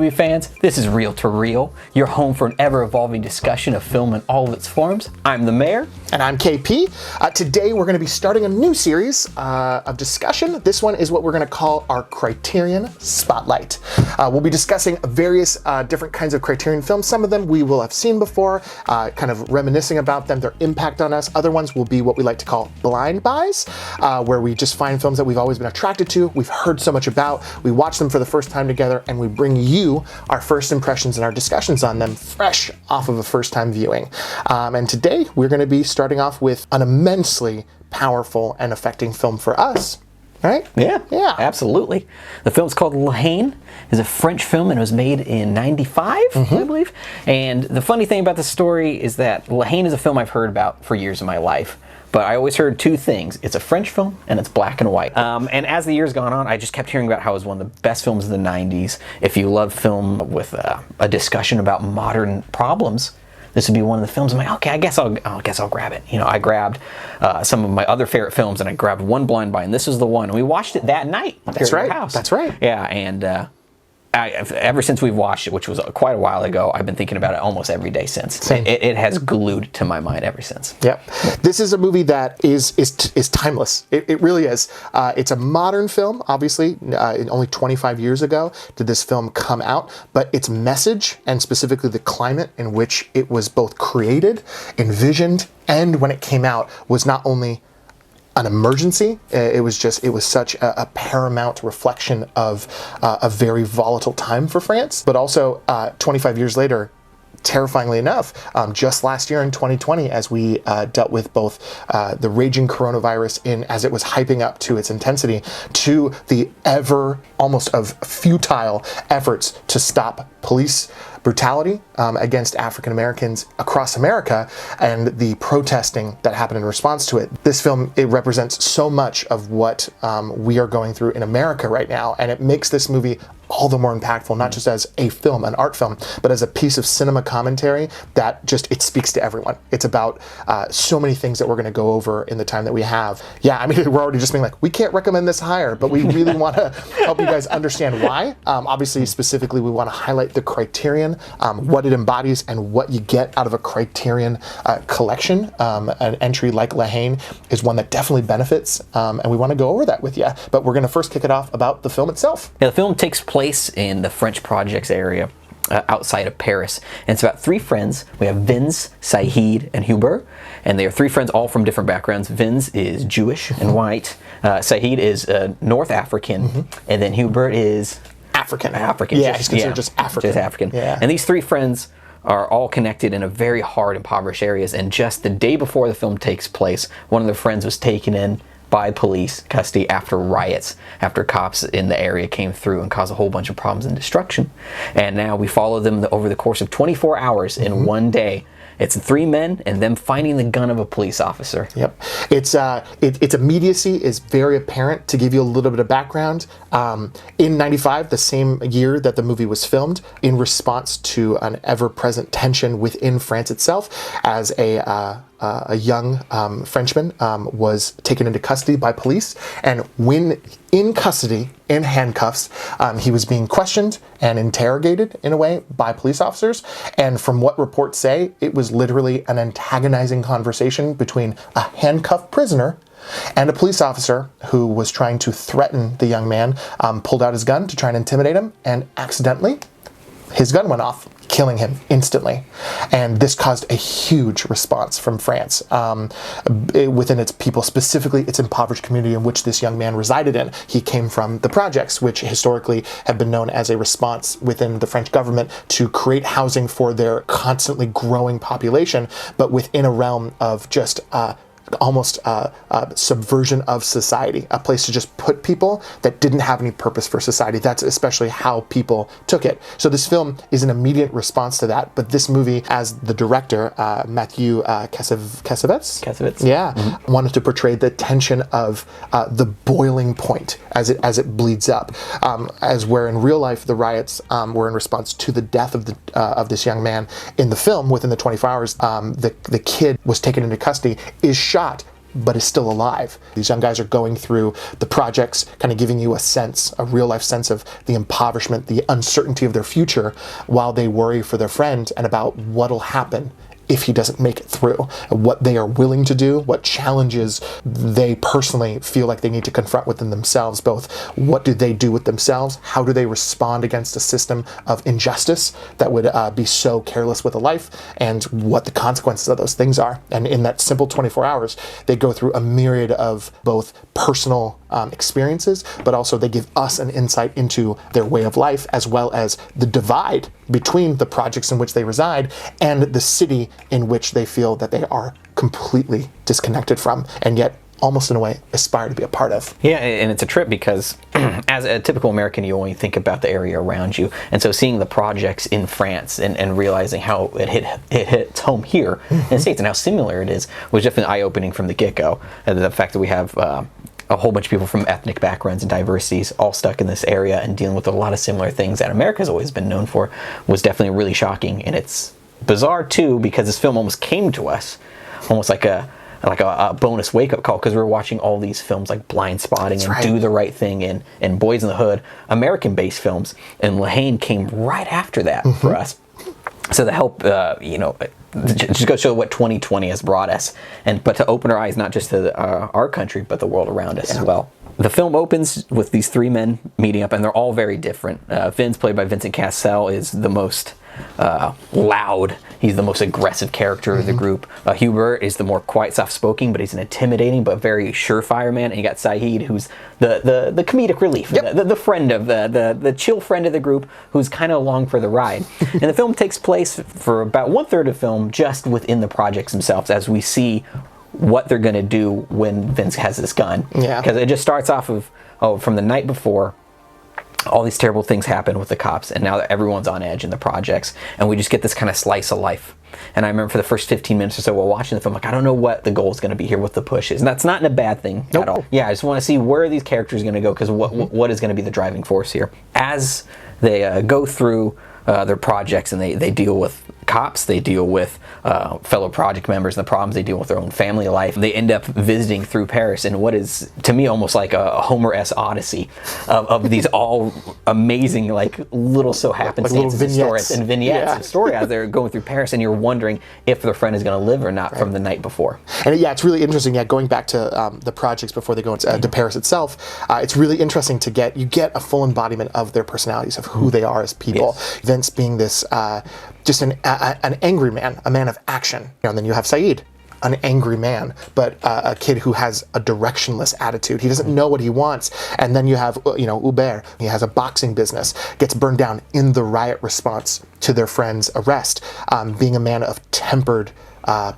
movie fans? This is Reel to Reel, your home for an ever-evolving discussion of film in all of its forms. I'm the Mayor. And I'm KP. Today we're going to be starting a new series of discussion. This one is what we're going to call our Criterion Spotlight. We'll be discussing various different kinds of Criterion films. Some of them we will have seen before, kind of reminiscing about them, their impact on us. Other ones will be what we like to call blind buys, where we just find films that we've always been attracted to, we've heard so much about, we watch them for the first time together, and we bring you our first impressions and our discussions on them fresh off of a first-time viewing. And today we're going to be starting off with an immensely powerful and affecting film for us. Right? Yeah, absolutely. The film's called Haine. It's a French film and it was made in 95, I believe. And the funny thing about the story is that Haine is a film I've heard about for years of my life. But I always heard two things. It's a French film and it's black and white. And as the years gone on, I just kept hearing about how it was one of the best films of the 90s. If you love film with a discussion about modern problems, this would be one of the films. I'm like, okay, I guess I'll grab it. You know, I grabbed some of my other favorite films and I grabbed one blind buy, and this was the one. And we watched it that night. That's right. At our house. That's right. Yeah, and ever since we've watched it, which was quite a while ago, I've been thinking about it almost every day since. Same. It has glued to my mind ever since. Yep. This is a movie that is timeless. It really is. It's a modern film, obviously. Only 25 years ago did this film come out, but its message, and specifically the climate in which it was both created, envisioned, and when it came out, was not only an emergency. It was such a paramount reflection of a very volatile time for France, but also 25 years later, terrifyingly enough, just last year in 2020, as we dealt with both the raging coronavirus as it was hyping up to its intensity, to the ever almost of futile efforts to stop police brutality against African Americans across America, and the protesting that happened in response to it. This film, it represents so much of what we are going through in America right now, and it makes this movie all the more impactful, not just as a film, an art film, but as a piece of cinema commentary that it speaks to everyone. It's about so many things that we're going to go over in the time that we have. Yeah, I mean, we're already just being like, we can't recommend this higher, but we really want to help you guys understand why. Obviously, specifically, we want to highlight the Criterion, what it embodies, and what you get out of a Criterion collection. An entry like La Haine is one that definitely benefits, and we want to go over that with you. But we're going to first kick it off about the film itself. Yeah, the film takes place in the French projects area outside of Paris. And it's about three friends. We have Vince, Saïd, and Hubert. And they are three friends all from different backgrounds. Vince is Jewish and white. Saïd is North African. And then Hubert is African. Yeah, he's considered just African. Just African. Yeah. And these three friends are all connected in a very hard, impoverished areas. And just the day before the film takes place, one of their friends was taken in by police custody after riots, after cops in the area came through and caused a whole bunch of problems and destruction. And now we follow them over the course of 24 hours in one day. It's three men and them finding the gun of a police officer. Yep. Its immediacy is very apparent. To give you a little bit of background, in 95, the same year that the movie was filmed, in response to an ever-present tension within France itself, as a young Frenchman was taken into custody by police, and when in custody, in handcuffs, he was being questioned and interrogated in a way by police officers. And from what reports say, it was literally an antagonizing conversation between a handcuffed prisoner and a police officer who was trying to threaten the young man, pulled out his gun to try and intimidate him, and accidentally, his gun went off, killing him instantly. And this caused a huge response from France within its people, specifically its impoverished community in which this young man resided in. He came from the projects, which historically have been known as a response within the French government to create housing for their constantly growing population, but within a realm of just almost subversion of society, a place to just put people that didn't have any purpose for society. That's especially how people took it. So this film is an immediate response to that, but this movie, as the director, Mathieu Kassovitz, wanted to portray the tension of the boiling point as it bleeds up, as where in real life the riots were in response to the death of this young man. In the film, within the 24 hours, the kid was taken into custody, is shot but is still alive. These young guys are going through the projects, kind of giving you a real life sense of the impoverishment, the uncertainty of their future, while they worry for their friend and about what'll happen if he doesn't make it through, what they are willing to do, what challenges they personally feel like they need to confront within themselves, both what do they do with themselves, how do they respond against a system of injustice that would be so careless with a life, and what the consequences of those things are. And in that simple 24 hours, they go through a myriad of both personal experiences, but also they give us an insight into their way of life, as well as the divide between the projects in which they reside and the city in which they feel that they are completely disconnected from, and yet almost in a way aspire to be a part of. Yeah, and it's a trip because as a typical American, you only think about the area around you. And so seeing the projects in France and realizing how it hits home here in the States and how similar it is was definitely eye-opening from the get-go. And the fact that we have a whole bunch of people from ethnic backgrounds and diversities all stuck in this area and dealing with a lot of similar things that America's always been known for was definitely really shocking. And it's bizarre too, because this film almost came to us almost like a bonus wake-up call, because we were watching all these films like Blind Spotting and Do the Right Thing and Boys in the Hood, American-based films, and Haine came right after that for us. So to help, just go show what 2020 has brought us, but to open our eyes not just to our country, but the world around us as well. The film opens with these three men meeting up, and they're all very different. Vince, played by Vincent Cassel, is the most loud. He's the most aggressive character of the group. Hubert is the more quiet, soft-spoken, but he's an intimidating but very surefire man. And you got Saeed, who's the comedic relief, the friend of the chill friend of the group, who's kind of along for the ride. And the film takes place for about 1/3 of the film just within the projects themselves, as we see what they're going to do when Vince has this gun. Yeah, because it just starts off of from the night before. All these terrible things happen with the cops, and now that everyone's on edge in the projects, and we just get this kind of slice of life. And I remember for the first 15 minutes or so while watching the film, like, I don't know what the goal is going to be here, what the push is. And that's not in a bad thing at all. Yeah, I just want to see where are these characters going to go, because what is going to be the driving force here. As they go through their projects and they deal with cops, they deal with fellow project members and the problems they deal with their own family life. They end up visiting through Paris in what is, to me, almost like a Homer-esque odyssey of these all amazing, like, little so happenstances and stories and vignettes of story as they're going through Paris, and you're wondering if their friend is going to live or not from the night before. And yeah, it's really interesting. Yeah, going back to the projects before they go into to Paris itself, it's really interesting to get a full embodiment of their personalities, of who they are as people. Vince being this just an angry man, a man of action. And then you have Saeed, an angry man, but a kid who has a directionless attitude. He doesn't know what he wants. And then you have, Hubert. He has a boxing business, gets burned down in the riot response to their friend's arrest, being a man of tempered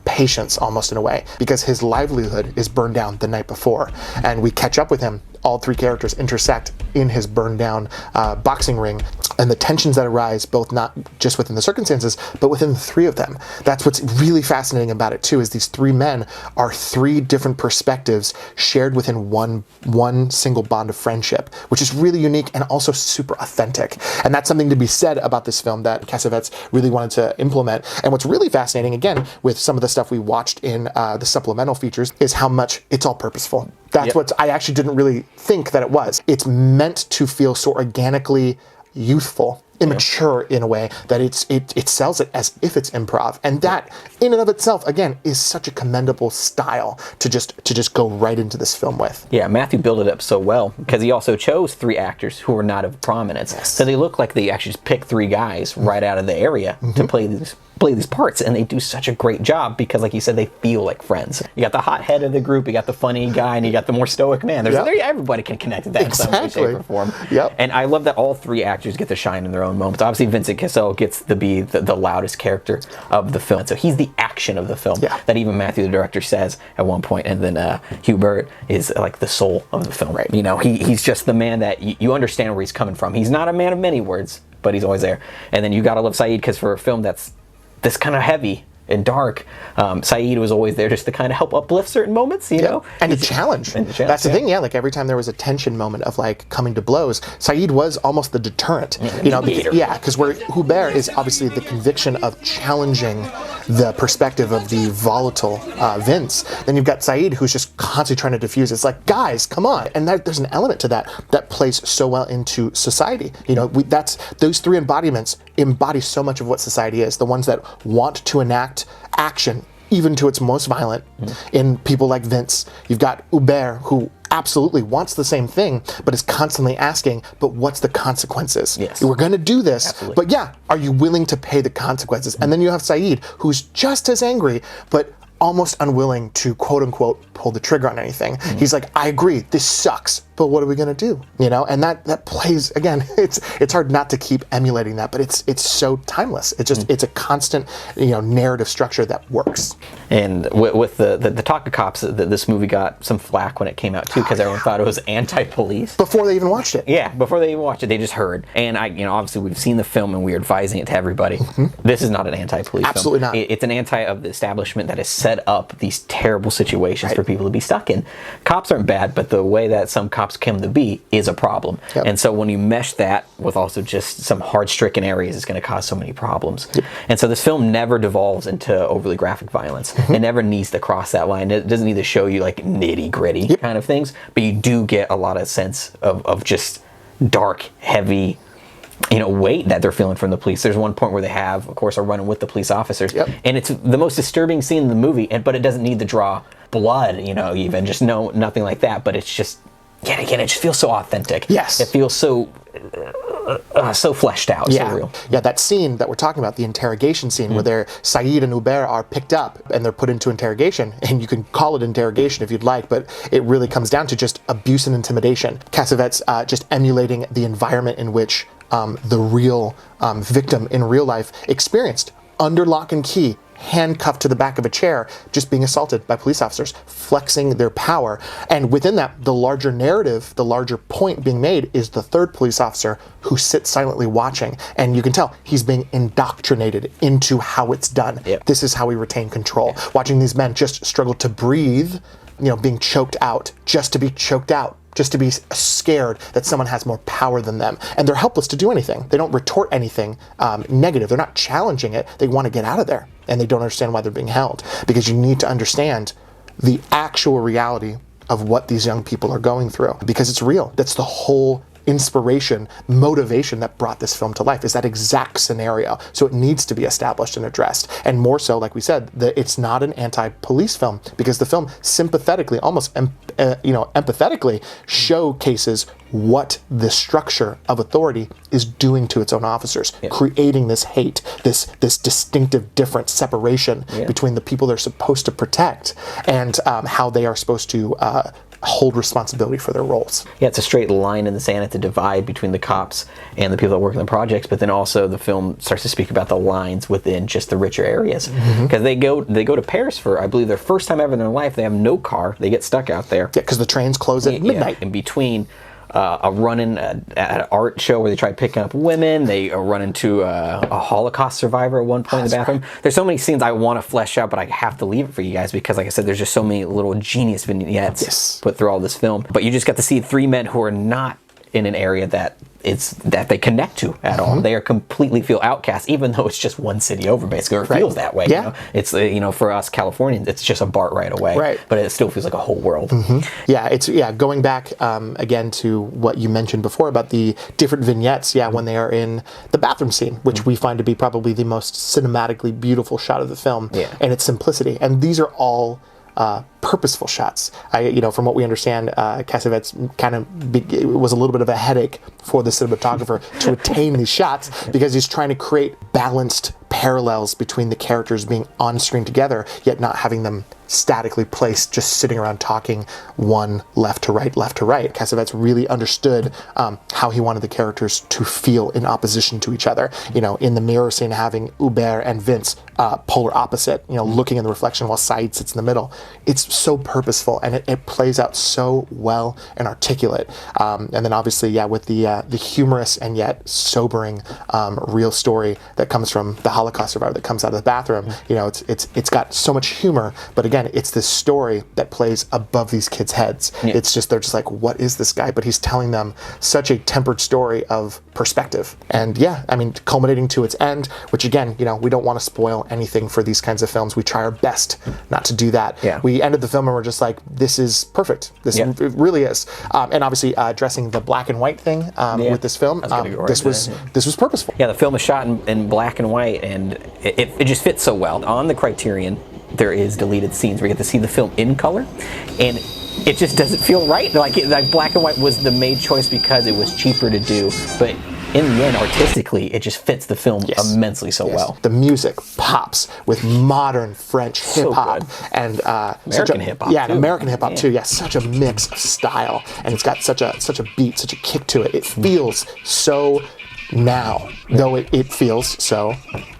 patience, almost in a way, because his livelihood is burned down the night before. And we catch up with him. All three characters intersect in his burned down boxing ring, and the tensions that arise, both not just within the circumstances, but within the three of them. That's what's really fascinating about it too, is these three men are three different perspectives shared within one single bond of friendship, which is really unique and also super authentic. And that's something to be said about this film that Cassavetes really wanted to implement. And what's really fascinating, again, with some of the stuff we watched in the supplemental features, is how much it's all purposeful. That's what I actually didn't really think that it was. It's meant to feel so organically youthful, immature in a way that it sells it as if it's improv. And that in and of itself, again, is such a commendable style to just go right into this film with. Yeah, Matthew built it up so well, because he also chose three actors who were not of prominence. So they look like they actually just picked three guys right out of the area to play these parts, and they do such a great job because, like you said, they feel like friends. You got the hot head of the group, you got the funny guy, and you got the more stoic man. Everybody can connect to that in some way, shape, or form. And I love that all three actors get to shine in their own moments. Obviously, Vincent Cassel gets to be the loudest character of the film. So he's the action of the film that even Matthew, the director, says at one point. And then Hubert is like the soul of the film. Right. He's just the man that you understand where he's coming from. He's not a man of many words, but he's always there. And then you gotta love Saeed, because for a film that's this kind of heavy, and dark, Saeed was always there just to kind of help uplift certain moments, you know? And to challenge. That's the thing, like every time there was a tension moment of like coming to blows, Saeed was almost the deterrent. Because where Hubert is obviously the conviction of challenging the perspective of the volatile Vince. Then you've got Saeed, who's just constantly trying to diffuse. It's like, guys, come on. And there's an element to that plays so well into society. You know, those three embodiments embody so much of what society is. The ones that want to enact action, even to its most violent, in people like Vince. You've got Hubert, who absolutely wants the same thing, but is constantly asking, but what's the consequences? Yes. We're going to do this, Absolutely. but yeah, are you willing to pay the consequences? And then you have Saeed, who's just as angry, but almost unwilling to, quote unquote, pull the trigger on anything. He's like, I agree, this sucks, but what are we gonna do? You know, and that plays, again, it's hard not to keep emulating that, but it's so timeless. It's just, it's a constant, narrative structure that works. And with the talk of cops, this movie got some flack when it came out too, because everyone thought it was anti-police. Before they even watched it. Yeah, before they even watched it, they just heard. And obviously we've seen the film and we're advising it to everybody. This is not an anti-police film. Absolutely not. It's an anti of the establishment that has set up these terrible situations for people to be stuck in. Cops aren't bad, but the way that some cops come to be is a problem. Yep. And so when you mesh that with also just some hard-stricken areas, it's going to cause so many problems. Yep. And so this film never devolves into overly graphic violence. It never needs to cross that line. It doesn't need to show you like nitty-gritty kind of things, but you do get a lot of sense of just dark, heavy, weight that they're feeling from the police. There's one point where they of course, are running with the police officers, and it's the most disturbing scene in the movie, but it doesn't need to draw blood, even just nothing like that. But it's just, yet again, it just feels so authentic. Yes, it feels so fleshed out, so real. Yeah, that scene that we're talking about, the interrogation scene, where Saeed and Hubert are picked up and they're put into interrogation, and you can call it interrogation if you'd like, but it really comes down to just abuse and intimidation. Cassavetes just emulating the environment in which the real victim in real life experienced, under lock and key, handcuffed to the back of a chair, just being assaulted by police officers, flexing their power. And within that, the larger narrative, the larger point being made is the third police officer who sits silently watching. And you can tell he's being indoctrinated into how it's done. Yep. This is how we retain control. Watching these men just struggle to breathe, being choked out, just to be choked out, just to be scared that someone has more power than them. And they're helpless to do anything. They don't retort anything negative. They're not challenging it. They want to get out of there. And they don't understand why they're being held. Because you need to understand the actual reality of what these young people are going through. Because it's real. That's the whole inspiration, motivation that brought this film to life, is that exact scenario. So it needs to be established and addressed. And more so, like we said, it's not an anti-police film, because the film sympathetically, almost empathetically showcases what the structure of authority is doing to its own officers, creating this hate, this distinctive different separation between the people they're supposed to protect and how they are supposed to hold responsibility for their roles. Yeah, it's a straight line in the sand at the divide between the cops and the people that work in the projects, but then also the film starts to speak about the lines within just the richer areas. Because they go to Paris for, I believe, their first time ever in their life. They have no car. They get stuck out there. Yeah, because the trains close at midnight. In between a run-in at an art show where they try picking up women. They run into a Holocaust survivor at one point in the bathroom. Right. There's so many scenes I want to flesh out, but I have to leave it for you guys because, like I said, there's just so many little genius vignettes put through all this film. But you just got to see three men who are not in an area that they connect to at all. They are completely feel outcast, even though it's just one city over, basically, or it feels that way. Yeah. It's for us Californians, it's just a BART right away. Right. But it still feels like a whole world. Yeah, going back again to what you mentioned before about the different vignettes. Yeah, when they are in the bathroom scene, which we find to be probably the most cinematically beautiful shot of the film, and its simplicity. And these are all purposeful shots. From what we understand, Cassavetes it was a little bit of a headache for the cinematographer to attain these shots, because he's trying to create balanced parallels between the characters being on screen together, yet not having them statically placed, just sitting around talking one left to right, left to right. Cassavetes really understood how he wanted the characters to feel in opposition to each other. In the mirror scene, having Hubert and Vince polar opposite, looking in the reflection while Saeed sits in the middle. It's so purposeful, and it plays out so well and articulate. And then obviously, with the humorous and yet sobering real story that comes from the Holocaust Holocaust survivor that comes out of the bathroom. You know, it's got so much humor, but again, it's this story that plays above these kids' heads. It's just, they're just like, what is this guy? But he's telling them such a tempered story of perspective. And yeah, I mean, culminating to its end, which again, you know, we don't want to spoil anything for these kinds of films. We try our best not to do that. We ended the film and we're just like, this is perfect. This it really is. And obviously addressing the black and white thing with this film, this was purposeful. Yeah, the film is shot in black and white, and it just fits so well. On the Criterion, there is deleted scenes where you get to see the film in color, and it just doesn't feel right. Like black and white was the made choice because it was cheaper to do, but in the end, artistically, it just fits the film immensely well. The music pops with modern French hip hop and American hip hop. Yeah, and American hip hop too. Yeah, such a mix of style, and it's got such a beat, such a kick to it. It feels so now, though it feels so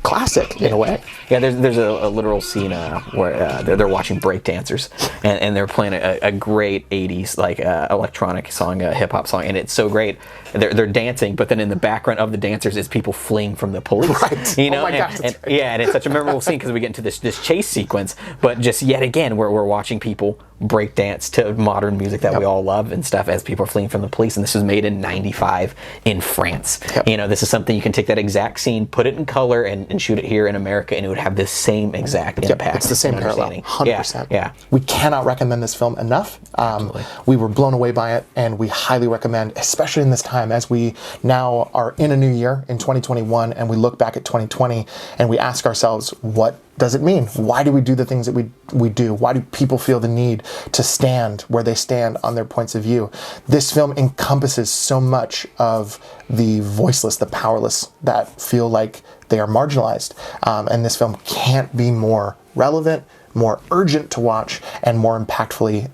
classic in a way. Yeah, there's a literal scene where they're watching breakdancers and they're playing a great 80s like electronic song, hip hop song, and it's so great. They're dancing, but then in the background of the dancers is people fleeing from the police. Right. You know? Oh my gosh, and it's such a memorable scene because we get into this chase sequence, but just yet again we're watching people break dance to modern music that we all love and stuff as people are fleeing from the police. And this was made in '95 in France. You know, this is something you can take that exact scene, put it in color, and shoot it here in America, and it would have the same exact impact. It's the same parallel, 100%. Yeah. We cannot recommend this film enough. We were blown away by it, and we highly recommend, especially in this time, as we now are in a new year in 2021, and we look back at 2020, and we ask ourselves, what does it mean? Why do we do the things that we do? Why do people feel the need to stand where they stand on their points of view? This film encompasses so much of the voiceless, the powerless, that feel like they are marginalized. And this film can't be more relevant, more urgent to watch, and more impactfully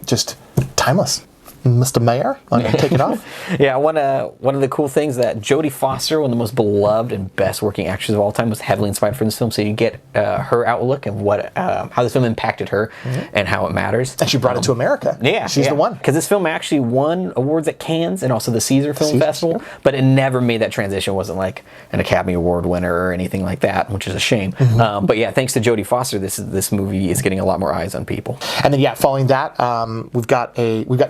just timeless. Mr. Mayor, I'm going to take it off. Yeah, one of the cool things that Jodie Foster, one of the most beloved and best working actors of all time, was heavily inspired from this film. So you get her outlook and how this film impacted her and how it matters. And she brought it to America. Yeah, she's the one. Because this film actually won awards at Cannes and also the Caesar Film Festival, but it never made that transition. It wasn't like an Academy Award winner or anything like that, which is a shame. But yeah, thanks to Jodie Foster, this movie is getting a lot more eyes on people. And then following that, we've got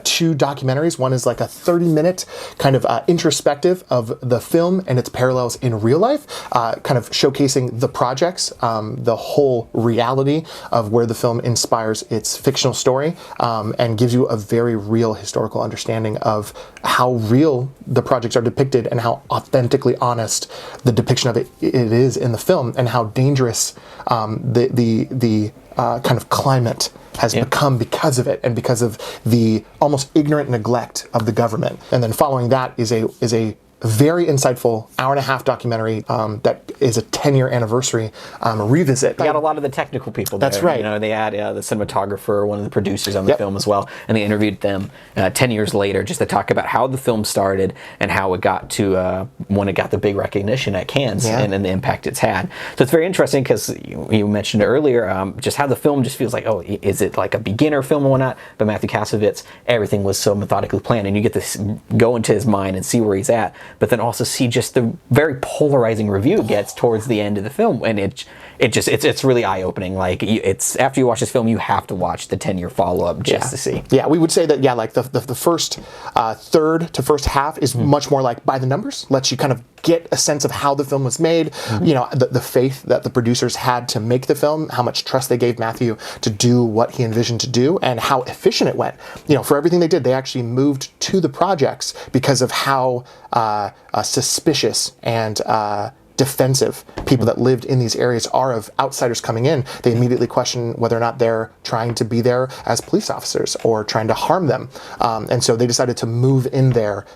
two documentaries. One is like a 30-minute kind of introspective of the film and its parallels in real life, kind of showcasing the projects, the whole reality of where the film inspires its fictional story, and gives you a very real historical understanding of how real the projects are depicted and how authentically honest the depiction of it is in the film, and how dangerous the kind of climate has become because of it, and because of the almost ignorant neglect of the government. And then following that is a very insightful hour-and-a-half documentary that is a 10-year anniversary revisit. They got a lot of the technical people there. That's right. You know, they had the cinematographer, one of the producers on the film as well, and they interviewed them 10 years later just to talk about how the film started and how it got to when it got the big recognition at Cannes and the impact it's had. So it's very interesting because you mentioned earlier just how the film just feels like, oh, is it like a beginner film or whatnot? But Matthew Kassovitz, everything was so methodically planned, and you get to go into his mind and see where he's at, but then also see just the very polarizing review it gets towards the end of the film, and it's really eye-opening. Like, it's after you watch this film, you have to watch the 10-year follow-up just to see. Yeah, we would say that like the first third to first half is much more like by the numbers, lets you kind of get a sense of how the film was made, you know, the faith that the producers had to make the film, how much trust they gave Matthew to do what he envisioned to do, and how efficient it went. You know, for everything they did, they actually moved to the projects because of how suspicious and defensive people that lived in these areas are of outsiders coming in. They immediately question whether or not they're trying to be there as police officers or trying to harm them. And so they decided to move in there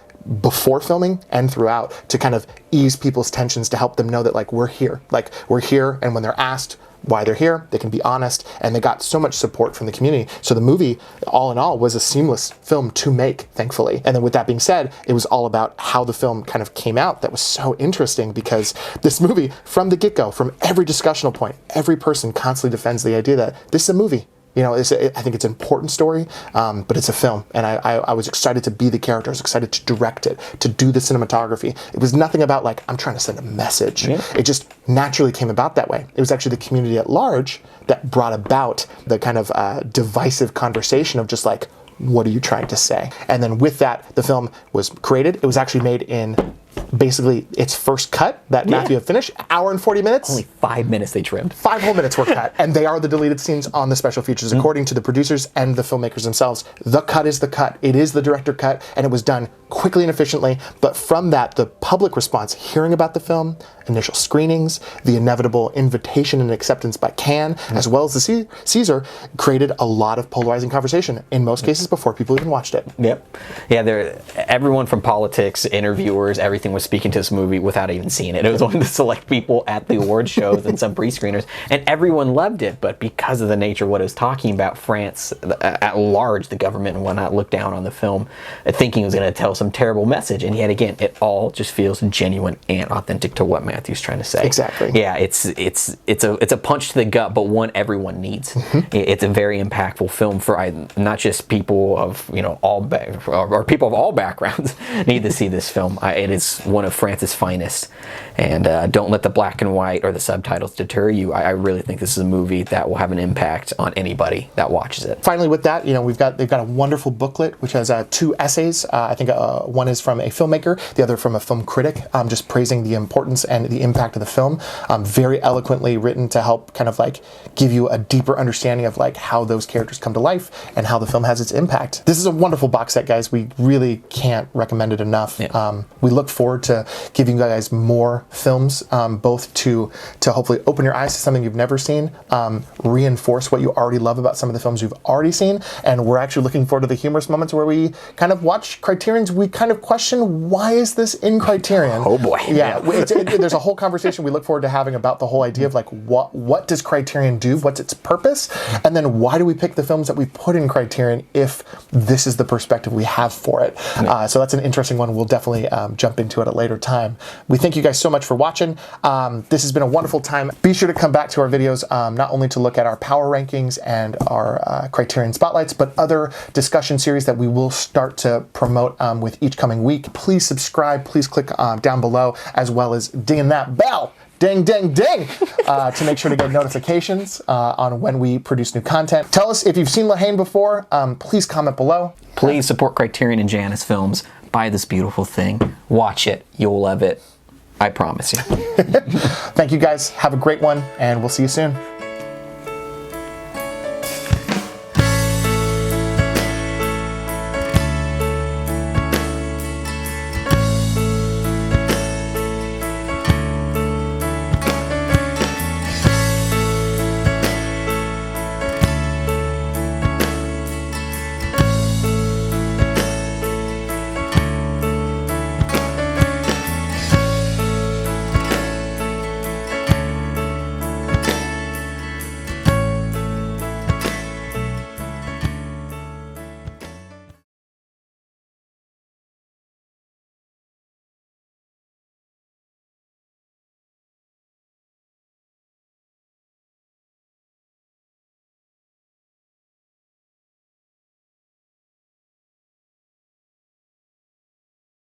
before filming and throughout to kind of ease people's tensions, to help them know that we're here, and when they're asked why they're here, they can be honest, and they got so much support from the community. So the movie, all in all, was a seamless film to make, thankfully. And then with that being said, it was all about how the film kind of came out. That was so interesting because this movie, from the get-go, from every discussional point, every person constantly defends the idea that this is a movie. You know, I think it's an important story, but it's a film, and I was excited to be the character. I was excited to direct it, to do the cinematography. It was nothing about like, I'm trying to send a message. Yeah. It just naturally came about that way. It was actually the community at large that brought about the kind of divisive conversation of just like, what are you trying to say? And then with that, the film was created. It was actually made in basically its first cut that Matthew had finished, hour and 40 minutes. Only 5 minutes they trimmed. 5 whole minutes were cut, and they are the deleted scenes on the special features, according to the producers and the filmmakers themselves. The cut is the cut. It is the director cut, and it was done quickly and efficiently. But from that, the public response, hearing about the film, initial screenings, the inevitable invitation and acceptance by Cannes, as well as the Caesar, created a lot of polarizing conversation, in most cases before people even watched it. Yep. Yeah, everyone from politics, interviewers, everything was speaking to this movie without even seeing it. It was one of the select people at the award shows and some pre-screeners, and everyone loved it. But because of the nature of what it was talking about, France at large, the government and whatnot, looked down on the film, thinking it was going to tell some terrible message. And yet again, it all just feels genuine and authentic to what Matthew's trying to say. Exactly. Yeah, it's a punch to the gut, but one everyone needs. It's a very impactful film for not just people of or people of all backgrounds need to see this film. It is one of France's finest, and don't let the black and white or the subtitles deter you. I really think this is a movie that will have an impact on anybody that watches it. Finally, with that, they've got a wonderful booklet which has 2 essays. I think one is from a filmmaker, the other from a film critic, just praising the importance and the impact of the film. Very eloquently written to help kind of like give you a deeper understanding of like how those characters come to life and how the film has its impact. This is a wonderful box set, guys. We really can't recommend it enough. Yeah. We look forward to giving you guys more films, both to hopefully open your eyes to something you've never seen, reinforce what you already love about some of the films you've already seen, and we're actually looking forward to the humorous moments where we kind of watch Criterion's, we kind of question, why is this in Criterion? Oh boy. Yeah, there's a whole conversation we look forward to having about the whole idea of like, what does Criterion do? What's its purpose? And then why do we pick the films that we put in Criterion if this is the perspective we have for it? So that's an interesting one. We'll definitely jump into it at a later time. We thank you guys so much for watching. This has been a wonderful time. Be sure to come back to our videos, not only to look at our power rankings and our Criterion spotlights, but other discussion series that we will start to promote with each coming week. Please subscribe. Please click down below, as well as ding that bell. Ding, ding, ding! To make sure to get notifications on when we produce new content. Tell us if you've seen Haine before. Please comment below. Please support Criterion and Janus Films. Buy this beautiful thing. Watch it. You'll love it. I promise you. Thank you guys. Have a great one, and we'll see you soon.